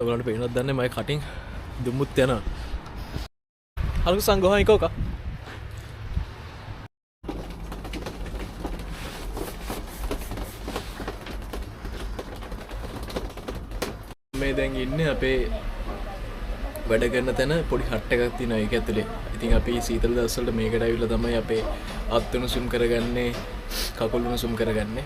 ඔයගොල්ලන්ට පේනවද දන්නේ මගේ කටින් දුමුත් යනවා. හලු සංගෝහන් එකෝක. මේ දැන් ඉන්නේ අපේ වැඩ කරන තැන පොඩි හට් එකක් තියෙනවා ඒක ඇතුලේ. ඉතින් අපි සීතල දවස්වලට මේකට ඇවිල්ලා තමයි අපේ අත් උණුසුම් කරගන්නේ, කකුල් උණුසුම් කරගන්නේ.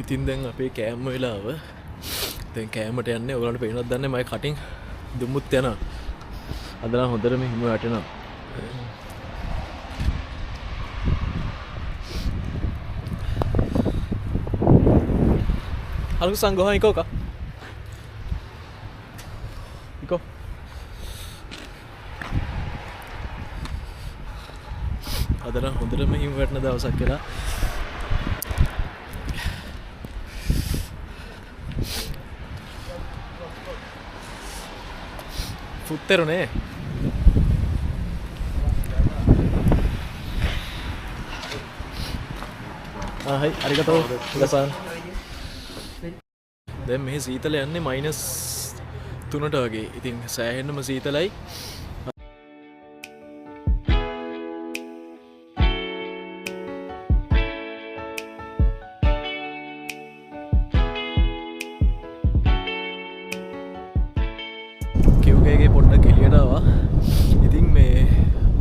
ඉතින් දැන් අපේ කෑම වෙලාව. දැන් කෑමට යන්නේ. ඔයගොල්ලන්ට පේනවද දන්නේ මගේ කටින් දුමුත් යනවා. අද නම් හොඳට මෙහිම වැටෙනවා. හලු සංගෝහන් එකෝක. ඉකෝ. අද නම් හොඳට මෙහිම වැටෙන දවසක් කියලා. පුත්තරුනේ හයි අරිගතෝ ගසන් දැන් මේ සීතල යන්නේ -3ට වගේ. ඉතින් සෑහෙන්නම සීතලයි. කිව්ගේගේ පොඩ්ඩක් එළියට ආවා. ඉතින් මේ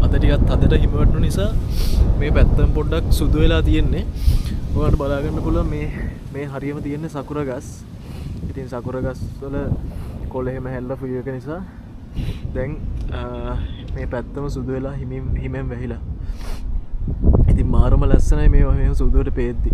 අද ටිකක් හදට හිම වැටුණු නිසා මේ පැත්තම පොඩ්ඩක් සුදු වෙලා තියෙන්නේ. ඔයාලට බලා ගන්න පුළුවන් මේ හරියම තියෙන්නේ සකුර ගස්. ඉතින් සකුර ගස් වල කොළ එහෙම හැල්ලා ෆ්‍රී එක නිසා දැන් මේ පැත්තම සුදු වෙලා හිමෙන් වැහිලා. ඉතින් මාරම ලස්සනයි මේ සුදුවට පේද්දි.